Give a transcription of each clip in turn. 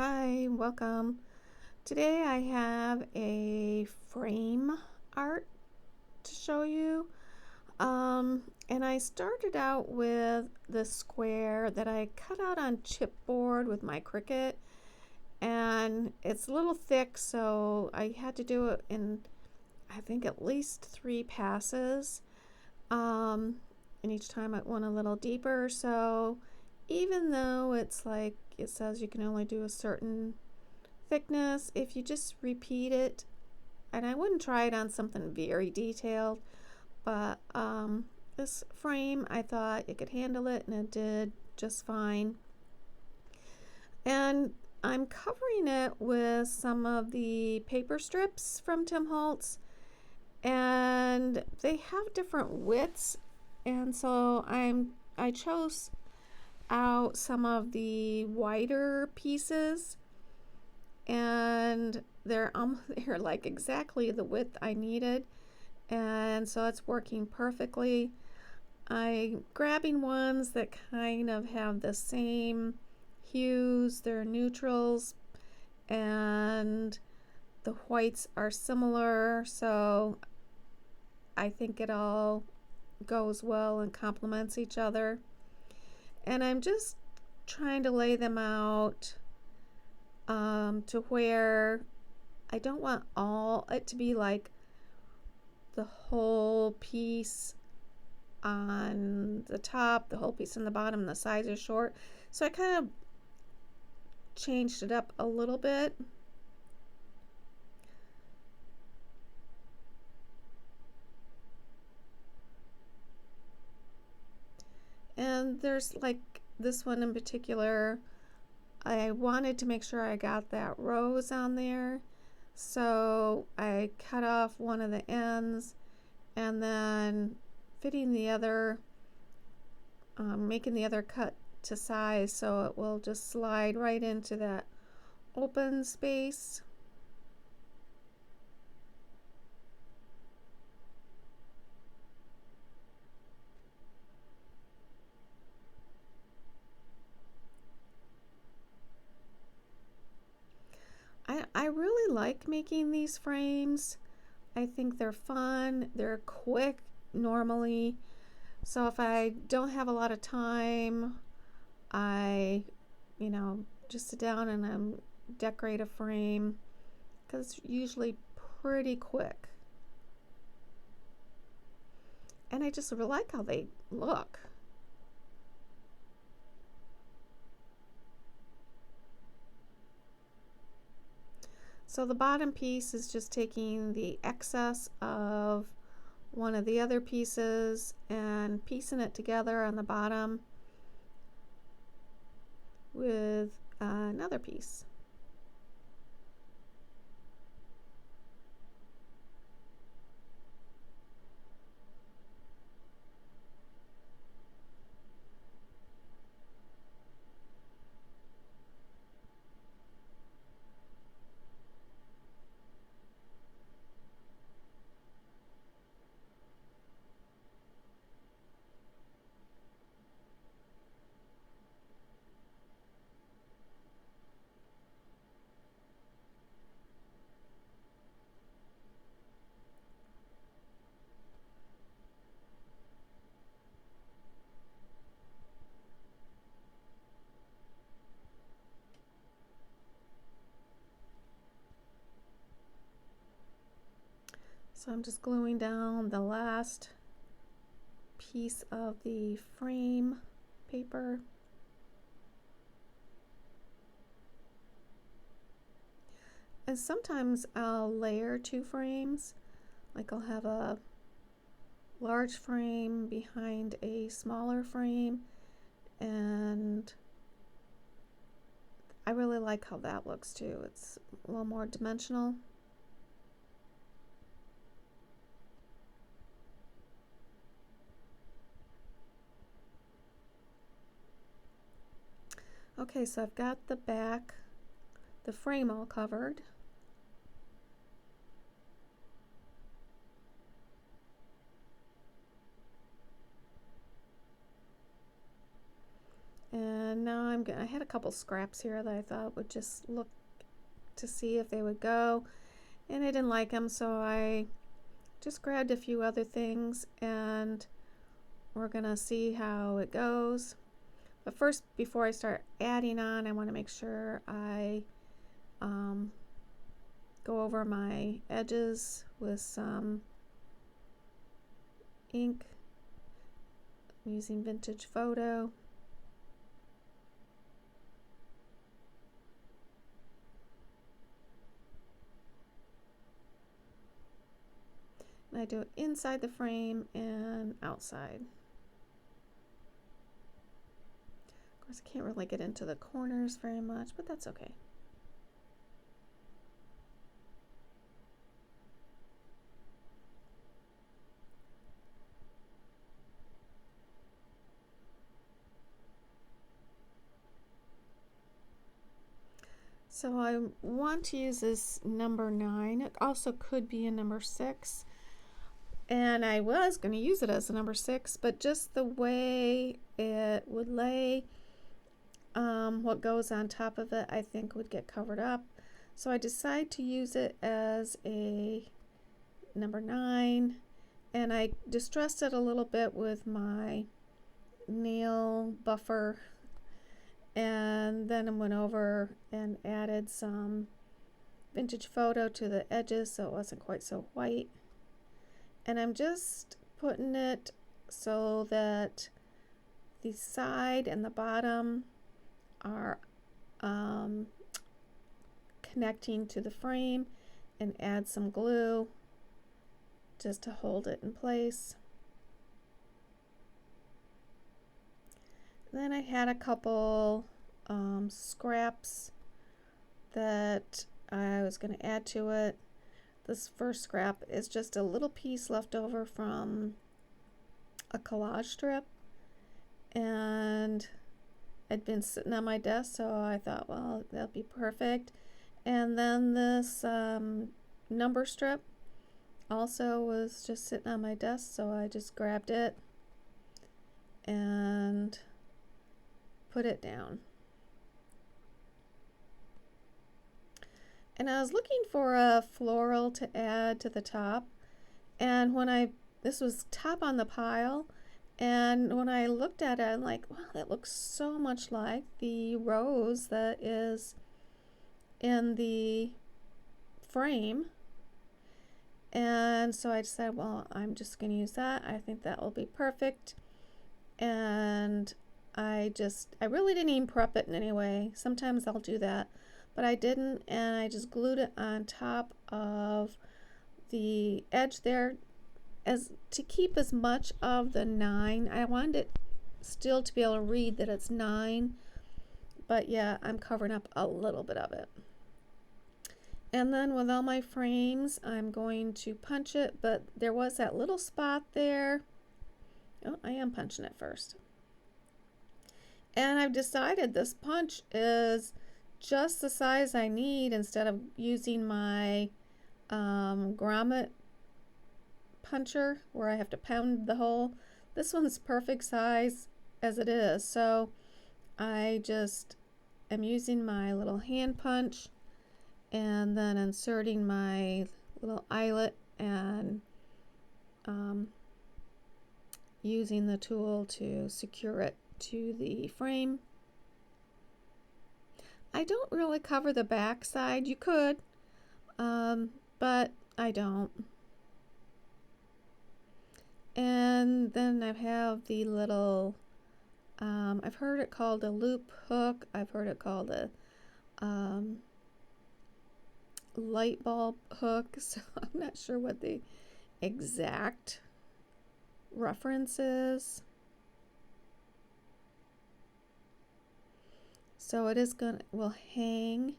Hi, welcome. Today I have a frame art to show you. And I started out with the square that I cut out on chipboard with my Cricut, and it's a little thick, so I had to do it in I think at least 3 passes. And each time I went a little deeper, so even though it's like it says you can only do a certain thickness, if you just repeat it, and I wouldn't try it on something very detailed, but this frame, I thought it could handle it, and it did just fine. And I'm covering it with some of the paper strips from Tim Holtz, and they have different widths, and so I chose out some of the wider pieces, and they're like exactly the width I needed, and so it's working perfectly. I'm grabbing ones that kind of have the same hues, they're neutrals, and the whites are similar, so I think it all goes well and complements each other. And I'm just trying to lay them out to where I don't want all it to be like the whole piece on the top, the whole piece on the bottom, and the sides are short. So I kind of changed it up a little bit. And there's like this one in particular, I wanted to make sure I got that rose on there, so I cut off one of the ends and then fitting the other, making the other cut to size so it will just slide right into that open space. I really like making these frames. I think they're fun, they're quick normally, so if I don't have a lot of time, I just sit down and decorate a frame, because it's usually pretty quick, and I just really like how they look. So the bottom piece is just taking the excess of one of the other pieces and piecing it together on the bottom with another piece. So I'm just gluing down the last piece of the frame paper. And sometimes I'll layer 2 frames, like I'll have a large frame behind a smaller frame, and I really like how that looks too. It's a little more dimensional. Okay, so I've got the back, the frame all covered. And now I had a couple scraps here that I thought would just look to see if they would go, and I didn't like them, so I just grabbed a few other things, and we're gonna see how it goes. But first, before I start adding on, I want to make sure I go over my edges with some ink. I'm using Vintage Photo. And I do it inside the frame and outside. Of course, I can't really get into the corners very much, but that's okay. So I want to use this number 9. It also could be a number 6. And I was going to use it as a number 6, but just the way it would lay, what goes on top of it, I think would get covered up. So I decided to use it as a number 9. And I distressed it a little bit with my nail buffer. And then I went over and added some Vintage Photo to the edges so it wasn't quite so white. And I'm just putting it so that the side and the bottom are connecting to the frame, and add some glue just to hold it in place. Then I had a couple scraps that I was going to add to it. This first scrap is just a little piece left over from a collage strip, and I'd been sitting on my desk, so I thought, well, that'll be perfect. And then this number strip also was just sitting on my desk, so I just grabbed it and put it down. And I was looking for a floral to add to the top, and this was top on the pile, and when I looked at it, I'm like, wow, that looks so much like the rose that is in the frame. And so I decided, well, I'm just going to use that. I think that will be perfect. And I really didn't even prep it in any way. Sometimes I'll do that, but I didn't, and I just glued it on top of the edge there as to keep as much of the 9. I wanted it still to be able to read that it's 9, but yeah, I'm covering up a little bit of it. And then with all my frames, I'm going to punch it, but there was that little spot there. Oh, I am punching it first. And I've decided this punch is just the size I need instead of using my grommet puncher where I have to pound the hole. This one's perfect size as it is, so I just am using my little hand punch and then inserting my little eyelet and using the tool to secure it to the frame. I don't really cover the back side. You could, but I don't. And then I have the little, I've heard it called a loop hook. I've heard it called a light bulb hook, so I'm not sure what the exact reference is. So it is will hang,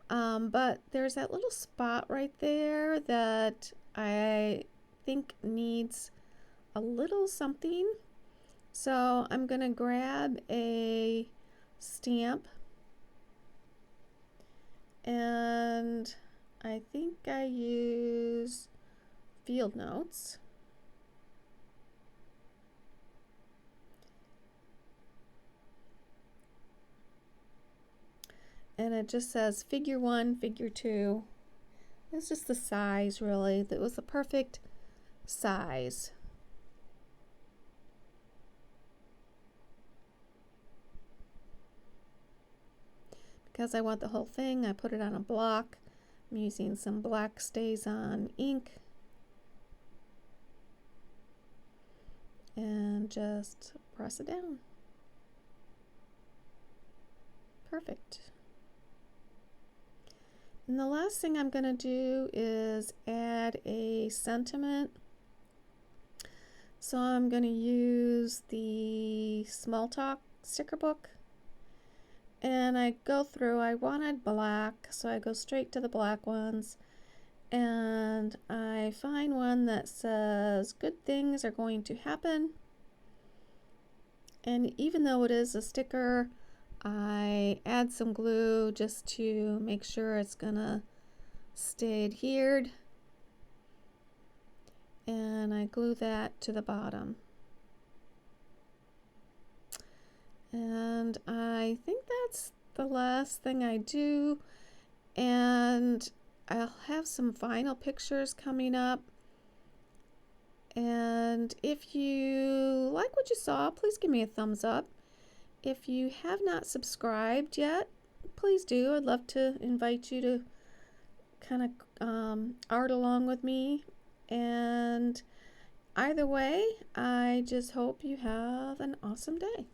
but there's that little spot right there that I think needs a little something. So I'm gonna grab a stamp, and I think I use Field Notes. and it just says figure 1, figure 2. It's just the size, really. That was the perfect size. Because I want the whole thing, I put it on a block. I'm using some black StazOn ink. And just press it down. Perfect. And the last thing I'm going to do is add a sentiment. So I'm going to use the Small Talk sticker book. And I go through, I wanted black, so I go straight to the black ones. And I find one that says, good things are going to happen. And even though it is a sticker, I add some glue just to make sure it's gonna stay adhered, and I glue that to the bottom. And I think that's the last thing I do, and I'll have some vinyl pictures coming up. And if you like what you saw, please give me a thumbs up. If you have not subscribed yet, please do. I'd love to invite you to kind of art along with me. And either way, I just hope you have an awesome day.